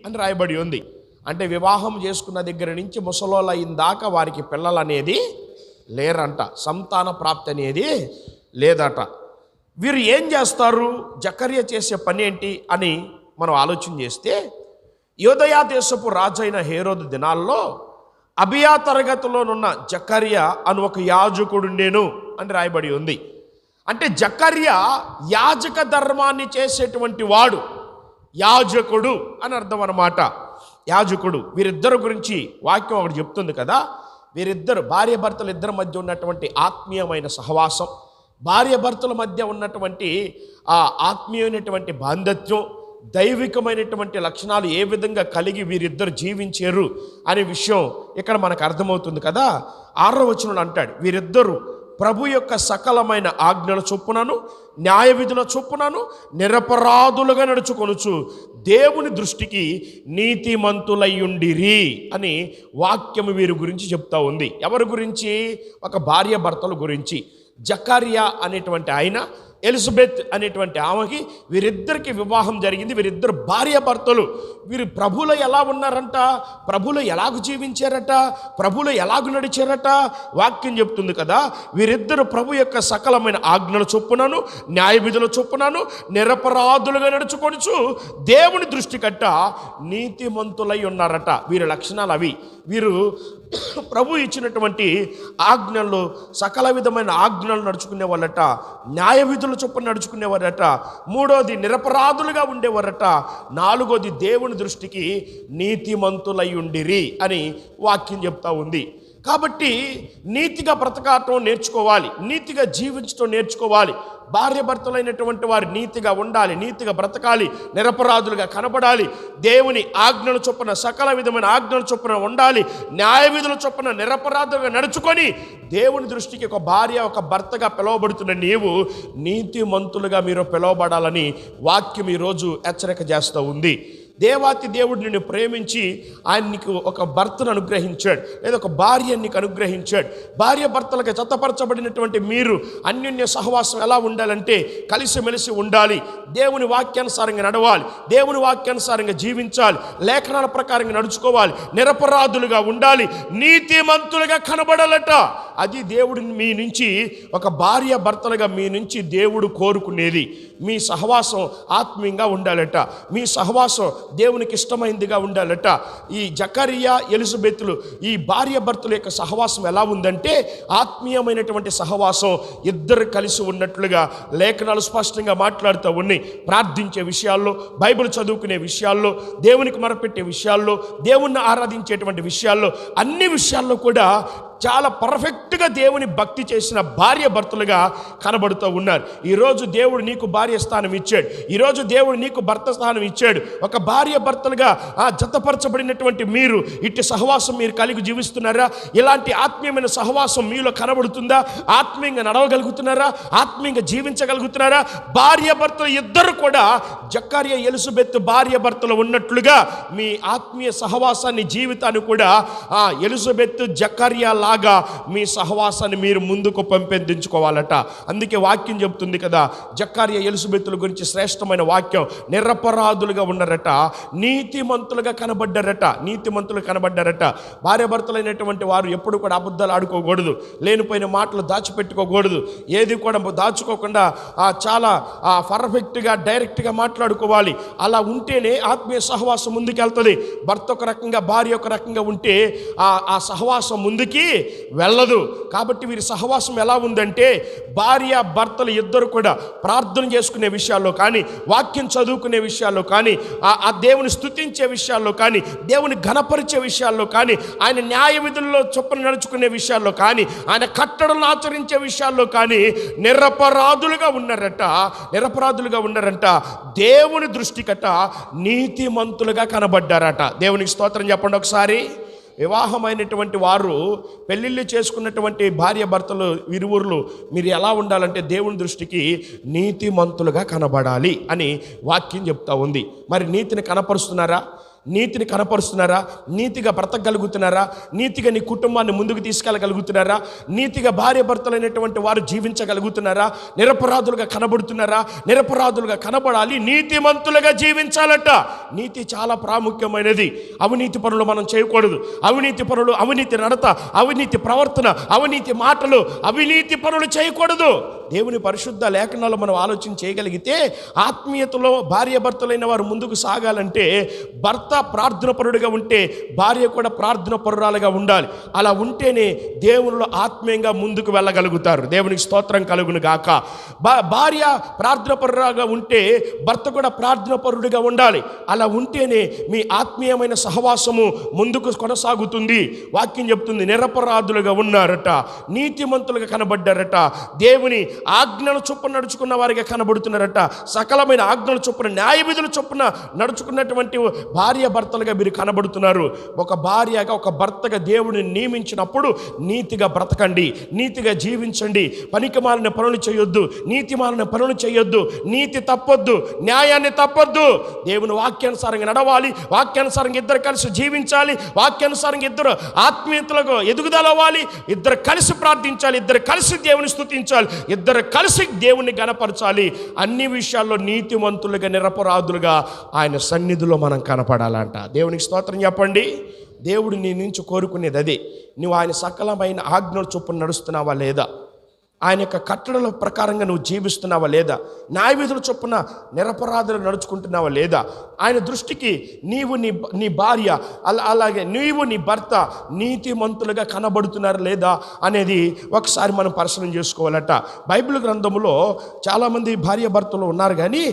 అని రాయబడి ఉంది. అంటే వివాహం చేసుకున్న దగ్గర నుంచి ముసలోళ్ళు అయిన దాకా వారికి పిల్లలు అనేది లేరంట, సంతాన ప్రాప్తి అనేది లేదట. వీరు ఏం చేస్తారు, జకర్యా చేసే పని ఏంటి అని మనం ఆలోచన చేస్తే, యూదయ దేశపు రాజైన హేరోదు దినాల్లో అబియా తరగతిలోనున్న జకర్యా అని ఒక యాజకుడుండేను అని రాయబడి ఉంది. అంటే జకర్యా యాజక ధర్మాన్ని చేసేటువంటి వాడు, యాజకుడు అని అర్థం అన్నమాట. యాజకుడు. వీరిద్దరు గురించి వాక్యం ఒకటి చెప్తుంది కదా, వీరిద్దరు భార్య భర్తలు ఇద్దరి మధ్య ఉన్నటువంటి ఆత్మీయమైన సహవాసం, భార్య భర్తల మధ్య ఉన్నటువంటి ఆ ఆత్మీయమైనటువంటి బాంధత్యం, దైవికమైనటువంటి లక్షణాలు ఏ విధంగా కలిగి వీరిద్దరు జీవించారు అనే విషయం ఇక్కడ మనకు అర్థమవుతుంది కదా. 6వ వచనంలో అంటాడు, వీరిద్దరూ ప్రభు యొక్క సకలమైన ఆజ్ఞల చొప్పునను న్యాయ విధుల చొప్పునను నిరపరాధులుగా నడుచుకొనుచు దేవుని దృష్టికి నీతిమంతులయ్యుండిరి అని వాక్యము వీరి గురించి చెప్తా ఉంది. ఎవరి గురించి? ఒక భార్య భర్తల గురించి. జకర్యా అనేటువంటి ఆయన, ఎలిజబెత్ అనేటువంటి ఆమెకి, వీరిద్దరికి వివాహం జరిగింది. వీరిద్దరు భార్య భర్తలు. వీరు ప్రభులో ఎలా ఉన్నారంట, ప్రభులో ఎలాగూ జీవించారట, ప్రభులో ఎలాగూ నడిచారట వాక్యం చెప్తుంది కదా. వీరిద్దరు ప్రభు యొక్క సకలమైన ఆజ్ఞల చొప్పునను న్యాయ విధుల చొప్పునను నిరపరాధులుగా నడుచుకొనుచు దేవుని దృష్టి కట్ట నీతిమంతులై ఉన్నారట. వీరి లక్షణాలు అవి. వీరు ప్రభు ఇచ్చినటువంటి ఆజ్ఞలు, సకల విధమైన ఆజ్ఞలు నడుచుకునే వాళ్ళట, న్యాయ విధుల చొప్పున నడుచుకునేవారట. 3వది నిరపరాధులుగా ఉండేవారట. 4వది దేవుని దృష్టికి నీతిమంతులై ఉండిరి అని వాక్యం చెప్తా ఉంది. కాబట్టి నీతిగా బ్రతకటం నేర్చుకోవాలి, నీతిగా జీవించడం నేర్చుకోవాలి. భార్య భర్తలైనటువంటి వారు నీతిగా ఉండాలి, నీతిగా బ్రతకాలి, నిరపరాధులుగా కనబడాలి, దేవుని ఆజ్ఞల చొప్పున సకల విధమైన ఆజ్ఞల చొప్పున ఉండాలి, న్యాయ విధుల చొప్పున నిరపరాధులుగా నడుచుకొని దేవుని దృష్టికి ఒక భార్య ఒక భర్తగా పిలువబడుతున్న నీవు నీతిమంతులుగా మీరు పిలువబడాలని వాక్యం ఈరోజు హెచ్చరిక చేస్తూ ఉంది. దేవాతి దేవుడు నిన్ను ప్రేమించి ఆయన నీకు ఒక భర్తను అనుగ్రహించాడు, లేదా ఒక భార్యని నీకు అనుగ్రహించాడు. భార్య భర్తలకు జతపరచబడినటువంటి మీరు అన్యోన్య సహవాసం ఎలా ఉండాలంటే కలిసిమెలిసి ఉండాలి, దేవుని వాక్యానుసారంగా నడవాలి, దేవుని వాక్యానుసారంగా జీవించాలి, లేఖనాల ప్రకారంగా నడుచుకోవాలి, నిరపరాధులుగా ఉండాలి, నీతిమంతులుగా కనబడాలట. అది దేవుడు మీ నుంచి, ఒక భార్య భర్తలుగా మీ నుంచి దేవుడు కోరుకునేది. మీ సహవాసం ఆత్మీయంగా ఉండాలట, మీ సహవాసం దేవునికి ఇష్టమైందిగా ఉండాలట. ఈ జకర్యా ఎలిజబెత్లు ఈ భార్య భర్తల యొక్క సహవాసం ఎలా ఉందంటే ఆత్మీయమైనటువంటి సహవాసం, ఇద్దరు కలిసి ఉన్నట్లుగా లేఖనాలు స్పష్టంగా మాట్లాడుతూ ఉన్నాయి. ప్రార్థించే విషయాల్లో, బైబిల్ చదువుకునే విషయాల్లో, దేవునికి మొరపెట్టే విషయాల్లో, దేవుణ్ణి ఆరాధించేటువంటి విషయాల్లో, అన్ని విషయాల్లో కూడా చాలా పర్ఫెక్ట్గా దేవుని భక్తి చేసిన భార్య భర్తలుగా కనబడుతూ ఉన్నారు. ఈరోజు దేవుడు నీకు భార్య స్థానం ఇచ్చాడు, ఈరోజు దేవుడు నీకు భర్త స్థానం ఇచ్చాడు. ఒక భార్య భర్తలుగా జతపరచబడినటువంటి మీరు ఇట్టి సహవాసం మీరు కలిగి జీవిస్తున్నారా? ఇలాంటి ఆత్మీయమైన సహవాసం మీలో కనబడుతుందా? ఆత్మీయంగా నడవగలుగుతున్నారా? ఆత్మీయంగా జీవించగలుగుతున్నారా? భార్య భర్తలు ఇద్దరు కూడా జకర్యా ఎలిజబెత్ భార్య భర్తలు ఉన్నట్లుగా మీ ఆత్మీయ సహవాసాన్ని, జీవితాన్ని కూడా ఎలిజబెత్ జకర్యా లాగా మీ సహవాసాన్ని మీరు ముందుకు పెంపొందించుకోవాలట. అందుకే వాక్యం చెప్తుంది కదా, జకర్యా ఎలిజబెత్ల గురించి శ్రేష్టమైన వాక్యం, నిరపరాధులుగా ఉన్నారట, నీతిమంతులుగా కనబడ్డారట, నీతిమంతులుగా కనబడ్డారట. భార్య భర్తలైనటువంటి వారు ఎప్పుడు కూడా అబద్ధాలు ఆడుకోకూడదు, లేనిపోయిన మాటలు దాచిపెట్టుకోకూడదు, ఏది కూడా దాచుకోకుండా చాలా పర్ఫెక్ట్గా డైరెక్ట్గా మాట్లాడుకోవాలి. అలా ఉంటేనే ఆత్మీయ సహవాసం ముందుకెళ్తుంది. భర్త ఒక రకంగా, భార్య ఒక రకంగా ఉంటే ఆ సహవాసం ముందుకి వెళ్ళదు. కాబట్టి వీరి సహవాసం ఎలా ఉందంటే భార్య భర్తలు ఇద్దరు కూడా ప్రార్థన చేసుకునే విషయాల్లో కానీ, వాక్యం చదువుకునే విషయాల్లో కానీ, ఆ దేవుని స్తుతించే విషయాల్లో కానీ, దేవుని ఘనపరిచే విషయాల్లో కానీ, ఆయన న్యాయ విధుల్లో చొప్పున నడుచుకునే విషయాల్లో కానీ, ఆయన కట్టడలను ఆచరించే విషయాల్లో కానీ నిరపరాధులుగా ఉన్నారట. దేవుని దృష్టికట నీతిమంతులుగా కనబడ్డారట. దేవునికి స్తోత్రం చెప్పండి ఒకసారి. వివాహమైనటువంటి వారు, పెళ్ళిళ్ళు చేసుకున్నటువంటి భార్య భర్తలు ఇరువురు మీరు ఎలా ఉండాలంటే దేవుని దృష్టికి నీతిమంతులుగా కనబడాలి అని వాక్యం చెప్తా ఉంది. మరి నీతిని కనపరుస్తున్నారా? నీతిని కనపరుస్తున్నారా? నీతిగా బ్రతకగలుగుతున్నారా? నీతిగా నీ కుటుంబాన్ని ముందుకు తీసుకెళ్ళగలుగుతున్నారా? నీతిగా భార్య భర్తలైనటువంటి వారు జీవించగలుగుతున్నారా? నిరపరాధులుగా కనబడుతున్నారా? నిరపరాధులుగా కనబడాలి, నీతిమంతులుగా జీవించాలట. నీతి చాలా ప్రాముఖ్యమైనది. అవినీతి పనులు మనం చేయకూడదు. అవినీతి పనులు, అవినీతి నడత, అవినీతి ప్రవర్తన, అవినీతి మాటలు, అవినీతి పనులు చేయకూడదు. దేవుని పరిశుద్ధ లేఖనాలు మనం ఆలోచన చేయగలిగితే, ఆత్మీయతలో భార్య భర్తలైన వారు ముందుకు సాగాలంటే భర్త ప్రార్థన పరుడుగా ఉంటే భార్య కూడా ప్రార్థన పరురాలుగా ఉండాలి. అలా ఉంటేనే దేవునిలో ఆత్మీయంగా ముందుకు వెళ్ళగలుగుతారు. దేవునికి స్తోత్రం కలుగును గాక. భార్య ప్రార్థన పరురాలుగా ఉంటే భర్త కూడా ప్రార్థన పరుడుగా ఉండాలి. అలా ఉంటేనే మీ ఆత్మీయమైన సహవాసము ముందుకు కొనసాగుతుంది. వాక్యం చెప్తుంది, నిరపరాధులుగా ఉన్నారట, నీతిమంతులుగా కనబడ్డారట, దేవుని ఆజ్ఞల చొప్పున నడుచుకున్న వారిగా కనబడుతున్నారట, సకలమైన ఆజ్ఞల చొప్పున, న్యాయ విధుల చొప్పున నడుచుకున్నటువంటి భార్య భర్తలుగా మీరు కనబడుతున్నారు. ఒక భార్యగా, ఒక భర్తగా దేవుడిని నియమించినప్పుడు నీతిగా బ్రతకండి, నీతిగా జీవించండి, పనికిమాలిన పనులు చేయొద్దు, నీతిమాలిన పనులు చేయొద్దు, నీతి తప్పొద్దు, న్యాయాన్ని తప్పొద్దు. దేవుని వాక్యానుసారంగా నడవాలి, వాక్యానుసారంగా ఇద్దరు కలిసి జీవించాలి, వాక్యానుసారంగా ఇద్దరు ఆత్మీయతలకు ఎదుగుదల అవ్వాలి, ఇద్దరు కలిసి ప్రార్థించాలి, ఇద్దరు కలిసి దేవుని స్తుతించాలి, ఇద్దరు కలిసి దేవుని గణపరచాలి. అన్ని విషయాల్లో నీతిమంతులుగా, నిరపరాధులుగా ఆయన సన్నిధిలో మనం కనపడాలంట. దేవునికి స్తోత్రం చెప్పండి. దేవుడు నీ నుంచి కోరుకునేది అదే. నువ్వు ఆయన సకలమైన ఆజ్ఞల చొప్పున నడుస్తున్నావా లేదా? ఆయన యొక్క కట్టడల ప్రకారంగా నువ్వు జీవిస్తున్నావా లేదా? న్యాయవిధుల చొప్పున నిరపరాధులు నడుచుకుంటున్నావా లేదా? ఆయన దృష్టికి నీవు నీ భార్య అలాగే నీవు నీ భర్త నీతిమంతులుగా కనబడుతున్నారు లేదా అనేది ఒకసారి మనం పరిశీలన చేసుకోవాలట. బైబిల్ గ్రంథంలో చాలామంది భార్య భర్తలు ఉన్నారు, కానీ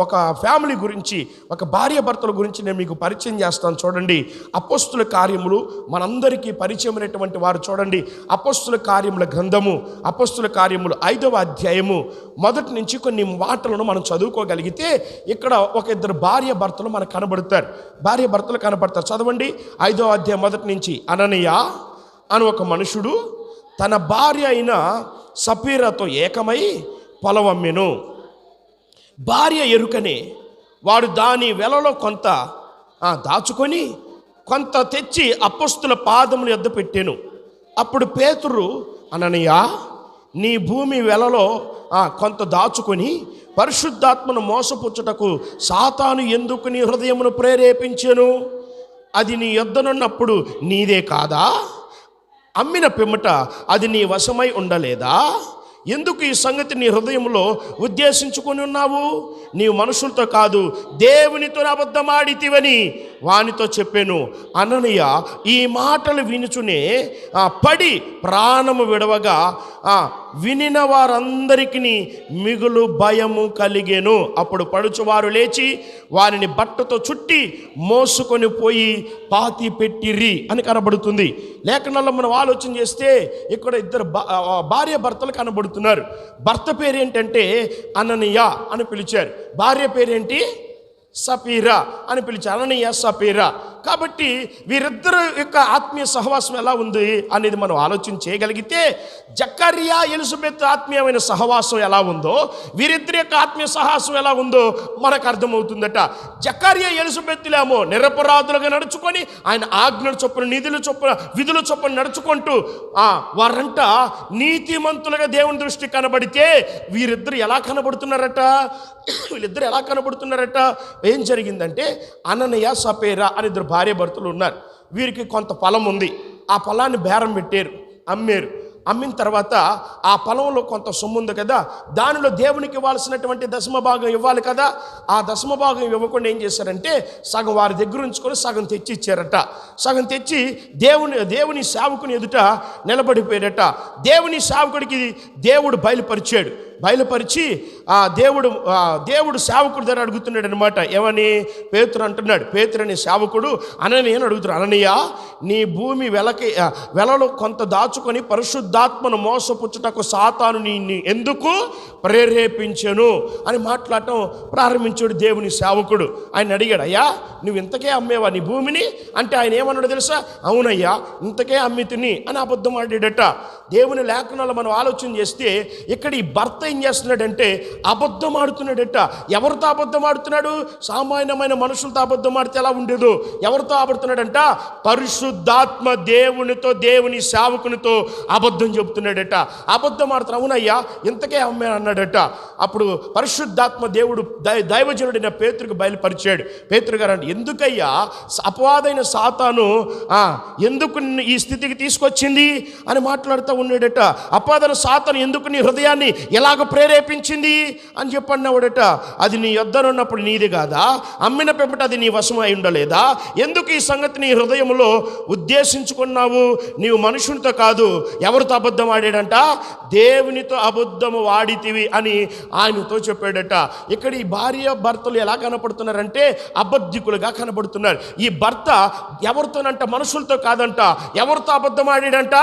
ఒక ఫ్యామిలీ గురించి, ఒక భార్య భర్తల గురించి నేను మీకు పరిచయం చేస్తాను. చూడండి, అపోస్తుల కార్యములు మనందరికీ పరిచయమైనటువంటి వారు. చూడండి, అపోస్తుల కార్యముల గ్రంథము, అపోస్తుల కార్యములు 5వ అధ్యాయము మొదటి నుంచి కొన్ని మాటలను మనం చదువుకోగలిగితే ఇక్కడ ఒక ఇద్దరు భార్య భర్తలు మనకు కనబడతారు. భార్య భర్తలు కనబడతారు. చదవండి, 5వ అధ్యాయం మొదటి నుంచి. అననీయ అని ఒక మనుషుడు తన భార్య అయిన సపీరాతో ఏకమై పొలం అమ్మెను. భార్య ఎరుకనే వాడు దాని వెలలో కొంత దాచుకొని కొంత తెచ్చి అపోస్తుల పాదముల యొద్ద పెట్టెను. అప్పుడు పేతురు, అననీయ, నీ భూమి వెలలో కొంత దాచుకొని పరిశుద్ధాత్మను మోసపుచ్చుటకు సాతాను ఎందుకు నీ హృదయమును ప్రేరేపించెను? అది నీ యొద్దనున్నప్పుడు నీదే కాదా? అమ్మిన పిమ్మట అది నీ వశమై ఉండలేదా? ఎందుకు ఈ సంగతి నీ హృదయంలో ఉద్దేశించుకొని ఉన్నావు? నీవు మనుషులతో కాదు దేవునితో అబద్ధమాడితివని వానితో చెప్పాను. అననీయ ఈ మాటలు వినుచునే పడి ప్రాణము విడవగా వినిన వారందరికీ మిగులు భయము కలిగెను. అప్పుడు పడుచువారు లేచి వారిని బట్టతో చుట్టి మోసుకొని పోయి పాతి పెట్టిర్రి అని కనబడుతుంది. లేఖనాల్లో మనం ఆలోచన చేస్తే ఇక్కడ ఇద్దరు భార్య భర్తలు కనబడుతున్నారు. భర్త పేరేంటంటే అననీయ అని పిలిచారు, భార్య పేరేంటి? సపీరా అని పిలిచారు. అననీయ, సపీరా. కాబట్టి వీరిద్దరు యొక్క ఆత్మీయ సహవాసం ఎలా ఉంది అనేది మనం ఆలోచన చేయగలిగితే, జకర్యా ఎలిజబెత్ ఆత్మీయమైన సహవాసం ఎలా ఉందో, వీరిద్దరి యొక్క ఆత్మీయ సహవాసం ఎలా ఉందో మనకు అర్థమవుతుందట. జకర్యా ఎలిజబెత్తులేమో నిరపరాధులుగా నడుచుకొని ఆయన ఆజ్ఞల చొప్పున, విధుల చొప్పున నడుచుకుంటూ వారంట నీతిమంతులుగా దేవుని దృష్టి కనబడితే, వీరిద్దరు ఎలా కనబడుతున్నారట? వీళ్ళిద్దరు ఎలా కనబడుతున్నారట? ఏం జరిగిందంటే, అననీయ, సపీరా అని ఇద్దరు భార్య భర్తలు ఉన్నారు. వీరికి కొంత పొలం ఉంది. ఆ పొలాన్ని బేరం పెట్టారు, అమ్మారు. అమ్మిన తర్వాత ఆ పొలంలో కొంత సొమ్ము ఉంది కదా, దానిలో దేవునికి ఇవ్వాల్సినటువంటి దశమ భాగం ఇవ్వాలి కదా. ఆ దశమ భాగం ఇవ్వకుండా ఏం చేశారంటే, సగం వారి దగ్గర ఉంచుకొని సగం తెచ్చి ఇచ్చారట. సగం తెచ్చి దేవుని సేవకుని ఎదుట నిలబడిపోయారట. దేవుని సేవకుడికి దేవుడు బయలుపరిచి దేవుడు సేవకుడి దగ్గర అడుగుతున్నాడు అనమాట. ఏమని? పేతురు అంటున్నాడు. పేతురు అనే సేవకుడు అననీయని అడుగుతున్నాడు, అననీయ, నీ భూమి వెలలో కొంత దాచుకొని పరిశుద్ధాత్మను మోసపుచ్చుటకు సాతాను నీ ఎందుకు ప్రేరేపించెను అని మాట్లాడటం ప్రారంభించాడు దేవుని సేవకుడు. ఆయన అడిగాడు, అయ్యా నువ్వు ఇంతకే అమ్మేవా నీ భూమిని అంటే ఆయన ఏమన్నాడు తెలుసా? అవునయ్యా ఇంతకే అమ్మి తిని అని అబద్ధం ఆడాడట. దేవుని లేఖనాలు మనం ఆలోచన చేస్తే ఇక్కడ ఈ భర్త ఏం చేస్తున్నాడంటే అబద్ధం ఆడుతున్నాడట. ఎవరితో అబద్ధం ఆడుతున్నాడు? సామాన్యమైన మనుషులతో అబద్ధం ఆడితే ఎలా ఉండేదో ఎవరితో ఆడుతున్నాడంట? పరిశుద్ధాత్మ దేవునితో, దేవుని సేవకునితో అబద్ధం చెబుతున్నాడట. అబద్ధం ఆడుతున్నా, అవునయ్యా ఇంతకే అమ్మే అన్నాడట. అప్పుడు పరిశుద్ధాత్మ దేవుడు దైవజనుడైన పేతురుకు బయలుపరిచాడు. పేతురు గారు అంటే ఎందుకయ్యా అపవాదైన సాతాను ఎందుకు ఈ స్థితికి తీసుకొచ్చింది అని మాట్లాడుతూ ఉన్నాడట. అపవాదైన సాతాను ఎందుకు నీ హృదయాన్ని ఎలాగ ప్రేరేపించింది అని చెప్పన్నాడట. అది నీ యొద్దనున్నప్పుడు నీది కాదా? అమ్మిన పెంపట అది నీ వశం అయి ఉండలేదా? ఎందుకు ఈ సంగతి నీ హృదయంలో ఉద్దేశించుకున్నావు? నీవు మనుషునితో కాదు, ఎవరితో అబద్ధం ఆడాడంట? దేవునితో అబద్ధము వాడితివి అని ఆయనతో చెప్పాడట. ఇక్కడ ఈ భార్య భర్తలు ఎలా కనపడుతున్నారంటే అబద్ధికులుగా కనబడుతున్నారు. ఈ భర్త ఎవరితోనంట? మనుషులతో కాదంట. ఎవరితో అబద్ధం ఆడాడంట?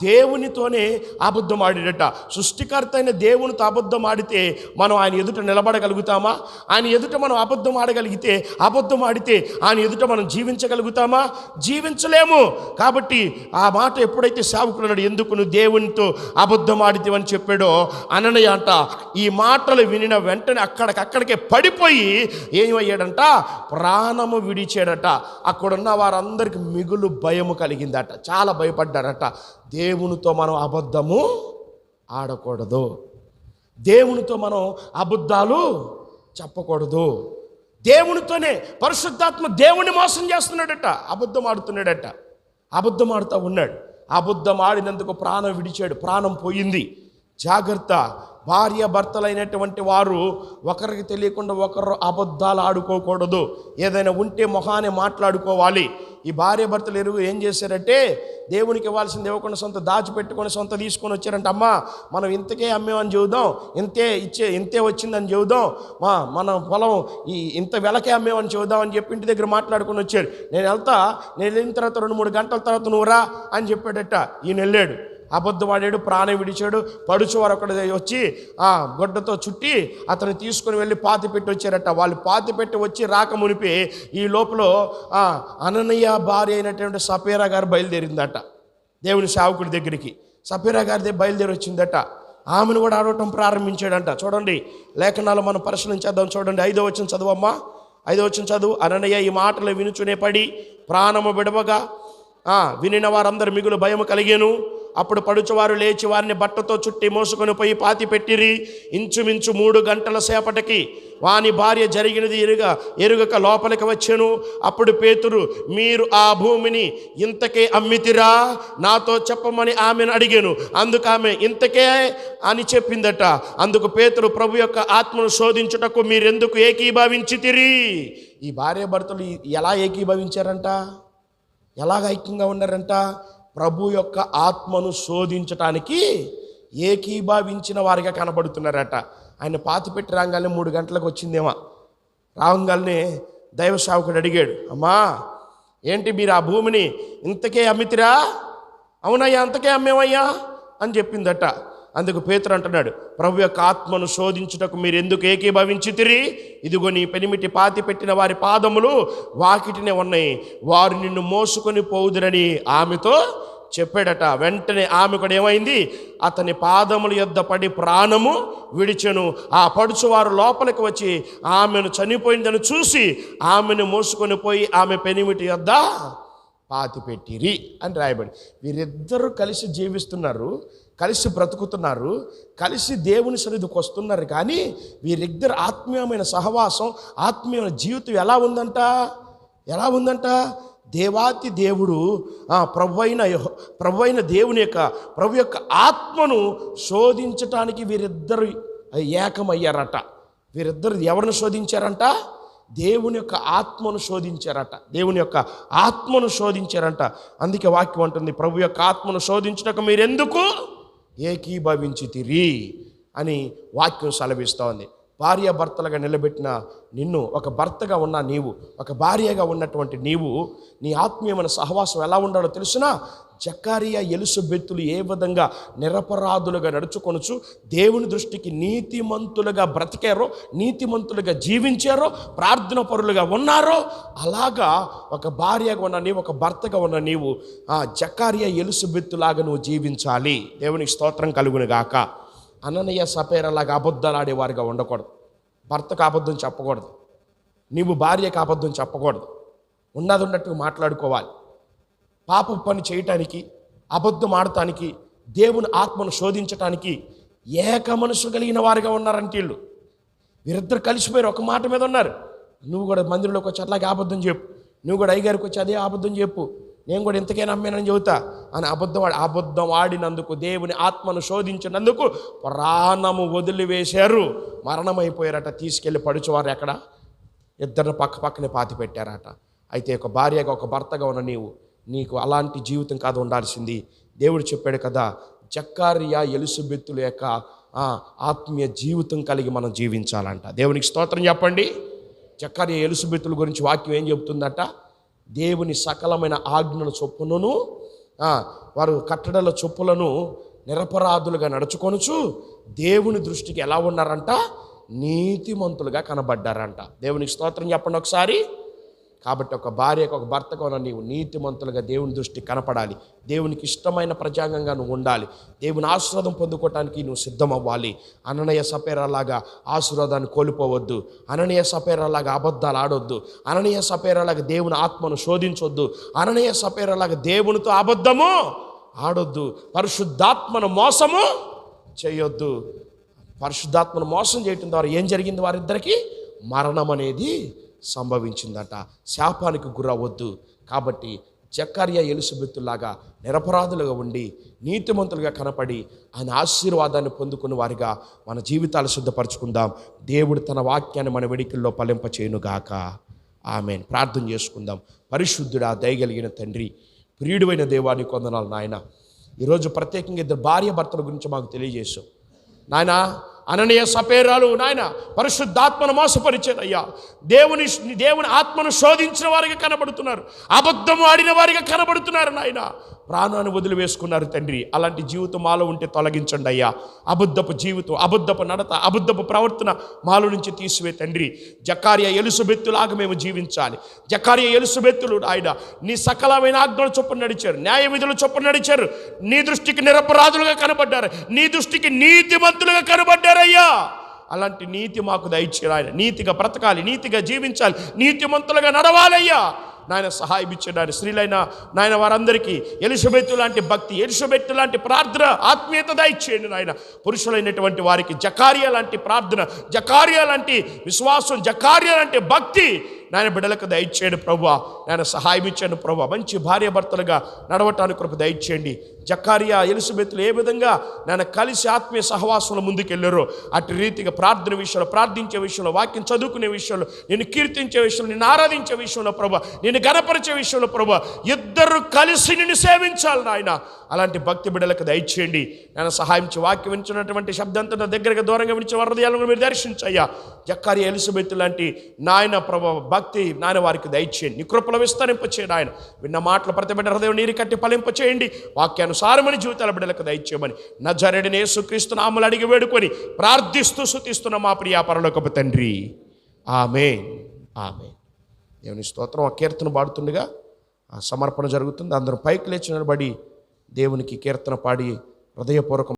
దేవునితోనే అబద్ధం ఆడాడట. సృష్టికర్త అయిన దేవునితో అబద్ధం ఆడితే మనం ఆయన ఎదుట నిలబడగలుగుతామా? ఆయన ఎదుట మనం అబద్ధం ఆడగలిగితే, అబద్ధం ఆడితే ఆయన ఎదుట మనం జీవించగలుగుతామా? జీవించలేము. కాబట్టి ఆ మాట ఎప్పుడైతే సేవకుడు అన్నాడు ఎందుకు నువ్వు దేవునితో అబద్ధం ఆడితేవని చెప్పాడో అననయ్య అంట ఈ మాటలు వినిన వెంటనే అక్కడికే పడిపోయి ఏమయ్యాడంట? ప్రాణము విడిచాడట. అక్కడున్న వారందరికీ మిగులు భయము కలిగిందట. చాలా భయపడ్డారట. దేవునితో మనం అబద్ధము ఆడకూడదు, దేవునితో మనం అబద్ధాలు చెప్పకూడదు. దేవునితోనే పరిశుద్ధాత్మ దేవుని మోసం చేస్తున్నాడట, అబద్ధం ఆడుతున్నాడట. అబద్ధం ఆడుతూ ఉన్నాడు. అబద్ధం ఆడినందుకు ప్రాణం విడిచాడు, ప్రాణం పోయింది. జాగ్రత్త. భార్య భర్తలైనటువంటి వారు ఒకరికి తెలియకుండా ఒకరు అబద్ధాలు ఆడుకోకూడదు. ఏదైనా ఉంటే మొహాన్ని మాట్లాడుకోవాలి. ఈ భార్య భర్తలు ఏం చేశారంటే దేవునికి ఇవ్వాల్సింది ఇవ్వకుండా సొంత దాచిపెట్టుకొని సొంత తీసుకొని వచ్చారంట. అమ్మ మనం ఇంతకే అమ్మేమని చెబుదాం, ఇంతే వచ్చిందని చెబుదాం, మన పొలం ఇంత వెలకే అమ్మేమని చెబుదాం అని చెప్పి ఇంటి దగ్గర మాట్లాడుకొని వచ్చారు. నేను వెళ్ళిన తర్వాత 2-3 గంటల తర్వాత నువ్వు రా అని చెప్పాడట. ఈయన వెళ్ళాడు, అబద్ధం ఆడాడు, ప్రాణం విడిచాడు. పడుచువారు ఒకటి వచ్చి గొడ్డతో చుట్టి అతను తీసుకుని వెళ్ళి పాతి పెట్టి వచ్చారట. వాళ్ళు పాతి పెట్టి వచ్చి రాక మునిపి ఈ లోపల అననీయ భార్య అయినటువంటి సపేరా గారు బయలుదేరిందట దేవుని సేవకుడి దగ్గరికి. సపేరా గారి బయలుదేరి వచ్చిందట. ఆమెను కూడా ఆడవటం ప్రారంభించాడంట. చూడండి లేఖనాలు మనం పరిశీలించేద్దాం. చూడండి 5వ వచనం చదువమ్మా. 5వ వచనం చదువు. అననీయ ఈ మాటలు వినుచునే పడి ప్రాణము విడవగా వినిన వారందరూ మిగులు భయము కలిగేను. అప్పుడు పడుచువారు లేచి వారిని బట్టతో చుట్టి మోసుకొని పోయి పాతి పెట్టిరి. ఇంచుమించు 3 గంటల సేపటికి వాని భార్య జరిగినది ఎరుగక లోపలికి వచ్చెను. అప్పుడు పేతురు మీరు ఆ భూమిని ఇంతకే అమ్మితిరా? నాతో చెప్పమని ఆమెను అడిగాను. అందుకు ఆమె ఇంతకే అని చెప్పిందట. అందుకు పేతురు ప్రభు యొక్క ఆత్మను శోధించుటకు మీరెందుకు ఏకీభవించితిరి? ఈ భార్య భర్తలు ఎలా ఏకీభవించారంట? ఎలాగ ఐక్యంగా ఉన్నారంట? ప్రభు యొక్క ఆత్మను శోధించటానికి ఏకీభవించిన వారిగా కనబడుతున్నారట. ఆయన పాతిపెట్టి రాగానే 3 గంటలకు వచ్చిందేమో. రాగానే దైవ సేవకుడు అడిగాడు, అమ్మా ఏంటి మీరు ఆ భూమిని ఇంతకే అమ్మితిరా? అవునయ్యా అంతకే అమ్మేమయ్యా అని చెప్పిందట. అందుకు పేతురు అంటున్నాడు ప్రభు యొక్క ఆత్మను శోధించుటకు మీరు ఎందుకు ఏకీభవించితిరి? ఇదిగో నీ పెనిమిటి పాతి పెట్టిన వారి పాదములు వాకిటినే ఉన్నాయి, వారు నిన్ను మోసుకొని పోవుదురని ఆమెతో చెప్పాడట. వెంటనే ఆమె కూడా ఏమైంది? అతని పాదముల యొద్ద పడి ప్రాణము విడిచెను. ఆ పడుచువారు లోపలికి వచ్చి ఆమెను చనిపోయిందని చూసి ఆమెను మోసుకొని పోయి ఆమె పెనిమిటి యొద్ద పాతి పెట్టిరి అని రాయబడి. వీరిద్దరూ కలిసి జీవిస్తున్నారు, కలిసి బ్రతుకుతున్నారు, కలిసి దేవుని సన్నిధికి వస్తున్నారు. కానీ వీరిద్దరు ఆత్మీయమైన సహవాసం, ఆత్మీయమైన జీవితం ఎలా ఉందంట? దేవాతి దేవుడు ప్రభు అయిన దేవుని యొక్క ఆత్మను శోధించటానికి వీరిద్దరు ఏకమయ్యారట. వీరిద్దరు ఎవరిని శోధించారంట? దేవుని యొక్క ఆత్మను శోధించారట. దేవుని యొక్క ఆత్మను శోధించారంట. అందుకే వాక్యం అంటుంది ప్రభు యొక్క ఆత్మను శోధించటకు మీరెందుకు ఏకీభవించితిరి అని వాక్యం సెలవిస్తూ ఉంది. భార్య భర్తలుగా నిలబెట్టిన నిన్ను, ఒక భర్తగా ఉన్న నీవు, ఒక భార్యగా ఉన్నటువంటి నీవు, నీ ఆత్మీయమైన సహవాసం ఎలా ఉండాలో తెలుసునా? జకర్యా ఎలిసబెతులు ఏ విధంగా నిరపరాధులుగా నడుచుకొనుచు దేవుని దృష్టికి నీతిమంతులుగా బ్రతికారో, నీతిమంతులుగా జీవించారో, ప్రార్థన పరులుగా ఉన్నారో, అలాగా ఒక భార్యగా ఉన్న నీవు, ఒక భర్తగా ఉన్న నీవు జకర్యా ఎలిసబెతులాగా నువ్వు జీవించాలి. దేవునికి స్తోత్రం కలుగును గాక. అననీయ సపేరలాగా అబద్ధాలాడేవారిగా ఉండకూడదు. భర్తకు అబద్ధం చెప్పకూడదు, నీవు భార్యకు అబద్ధం చెప్పకూడదు. ఉన్నది ఉన్నట్టు మాట్లాడుకోవాలి. పాప పని చేయటానికి, అబద్ధం ఆడటానికి, దేవుని ఆత్మను శోధించటానికి ఏక మనసు కలిగిన వారిగా ఉన్నారంటే వీరిద్దరు కలిసిపోయారు, ఒక మాట మీద ఉన్నారు. నువ్వు కూడా మందిరంలోకి వచ్చి అట్లాగే అబద్ధం చెప్పు, నువ్వు కూడా అయ్యగారికి వచ్చి అదే అబద్ధం చెప్పు, నేను కూడా ఇంతకే నమ్మానని చెబుతా అని అబద్ధం ఆడినందుకు, దేవుని ఆత్మను శోధించినందుకు ప్రాణము వదిలివేశారు, మరణమైపోయారట. తీసుకెళ్ళి పడుచువారు ఎక్కడ? ఇద్దరిని పక్కనే పాతి పెట్టారట. అయితే ఒక భార్యగా, ఒక భర్తగా ఉన్న నీకు అలాంటి జీవితం కాదు ఉండాల్సింది. దేవుడు చెప్పాడు కదా, జకర్యా ఎలిసబెతుల యొక్క ఆత్మీయ జీవితం కలిగి మనం జీవించాలంట. దేవునికి స్తోత్రం చెప్పండి. జకర్యా ఎలిసబెతుల గురించి వాక్యం ఏం చెబుతుందట? దేవుని సకలమైన ఆజ్ఞల చొప్పులను, వారు కట్టడల చొప్పులను నిరపరాధులుగా నడుచుకొనుచు దేవుని దృష్టికి ఎలా ఉన్నారంట? నీతిమంతులుగా కనబడ్డారంట. దేవునికి స్తోత్రం చెప్పండి ఒకసారి. కాబట్టి ఒక భార్యకు, ఒక భర్తకు ఉన్న నీవు నీతిమంతులుగా దేవుని దృష్టికి కనపడాలి. దేవునికి ఇష్టమైన ప్రజాంగంగా నువ్వు ఉండాలి. దేవుని ఆశీర్వాదం పొందుకోవటానికి నువ్వు సిద్ధమవ్వాలి. అననీయ సపేరాలాగా ఆశీర్వాదాన్ని కోల్పోవద్దు. అననీయ సపేరాలాగా అబద్ధాలు ఆడొద్దు. అననీయ సపేరాలాగా దేవుని ఆత్మను శోధించొద్దు. అననీయ సపేరాలాగా దేవునితో అబద్ధము ఆడొద్దు. పరిశుద్ధాత్మను మోసము చేయొద్దు. పరిశుద్ధాత్మను మోసం చేయటం ద్వారా ఏం జరిగింది? వారిద్దరికీ మరణం అనేది సంభవించిందట. శాపానికి గురవద్దు. కాబట్టి జకర్యా ఎలిసబెతులాగా నిరపరాధులుగా ఉండి నీతిమంతులుగా కనపడి ఆయన ఆశీర్వాదాన్ని పొందుకున్న వారిగా మన జీవితాలు సిద్ధపరచుకుందాం. దేవుడు తన వాక్యాన్ని మన వెడికిల్లో ఫలింపచేయునుగాక. ఆమేన్. ప్రార్థన చేసుకుందాం. పరిశుద్ధుడా, దయగలిగిన తండ్రి, ప్రియుడైన దేవానికి వందనాలు నాయన. ఈరోజు ప్రత్యేకంగా ఇద్దరు భార్య భర్తల గురించి మాకు తెలియజేశావు నాయన. అననీయ సపేరాలు నాయన పరిశుద్ధాత్మను మోసపరిచారయ్యా. దేవుని ఆత్మను శోధించిన వారిగా కనబడుతున్నారు, అబద్ధము ఆడిన వారిగా కనబడుతున్నారు నాయన. ప్రాణాన్ని వదిలివేసుకున్నారు తండ్రి. అలాంటి జీవితం మాలో ఉంటే తొలగించండి అయ్యా. అబద్ధపు జీవితం, అబద్ధపు నడత, అబద్ధపు ప్రవర్తన మాలో నుంచి తీసివే తండ్రి. జకర్యా ఎలిసబెతులాగా మేము జీవించాలి. జకర్యా ఎలిసబెతులు ఆయన నీ సకలమైన ఆజ్ఞల చొప్పున నడిచారు, న్యాయ విధుల చొప్పున నడిచారు. నీ దృష్టికి నిరపరాధులుగా కనబడ్డారు, నీ దృష్టికి నీతిమంతులుగా కనబడ్డారయ్యా. అలాంటి నీతి మాకు దయచేయు ఆయన. నీతిగా బ్రతకాలి, నీతిగా జీవించాలి, నీతిమంతులుగా నడవాలయ్యా. నాయన సహాయం ఇచ్చాడు. ఆయన స్త్రీలైన నాయన వారందరికీ ఎలిసబెతు లాంటి భక్తి, ఎలిసబెతు లాంటి ప్రార్థన, ఆత్మీయత దయచేయండి నాయన. పురుషులైనటువంటి వారికి జకర్యా లాంటి ప్రార్థన, జకర్యా లాంటి విశ్వాసం, జకర్యా లాంటి భక్తి నాయన బిడ్డలకు దయచేయండి ప్రభువా. నాయన సహాయం ఇచ్చాను ప్రభువా. మంచి భార్య భర్తలుగా నడవటానికి కృప దయచేయండి. జకర్యా ఎలిసబెతులు ఏ విధంగా నాయన కలిసి ఆత్మీయ సహవాసంలో ముందుకెళ్ళారో అటు రీతిగా ప్రార్థన విషయంలో, ప్రార్థించే విషయంలో, వాక్యం చదువుకునే విషయంలో, నేను కీర్తించే విషయంలో, నేను ఆరాధించే విషయంలో ప్రభువా, నేను గణపరిచే విషయంలో ప్రభువా, ఇద్దరు కలిసి నిన్ను సేవించాలి నాయన. అలాంటి భక్తి బిడ్డలకు దయచేయండి. నేను సహాయం వాక్యం వింటున్నటువంటి శబ్దంతో దగ్గరగా దూరంగా వినిచే హృదయాలను మీరు దర్శించయ్యా. జకర్యా ఎలిసబెతు లాంటి నాయన ప్రభు భక్తి నాయన వారికి దయచేయండి. నీ కృపలో విస్తరింపచేయండి ఆయన. విన్న మాటలు ప్రతి బిడ్డ హృదయం నీరు కట్టి ఫలింపచేయండి. వాక్యానుసారమని జీవితాల బిడ్డలకు దయచేయమని నజరేయుడైన యేసుక్రీస్తు నామములో అడిగి వేడుకొని ప్రార్థిస్తూ స్తుతిస్తున్న మా ప్రియ పరలోకపు తండ్రి. ఆమేన్. ఆమేన్. దేవుని స్తోత్రం. ఆ కీర్తన పాడుతుండగా ఆ సమర్పణ జరుగుతుంది. అందరూ పైకి లేచి నిలబడి దేవునికి కీర్తన పాడి హృదయపూర్వక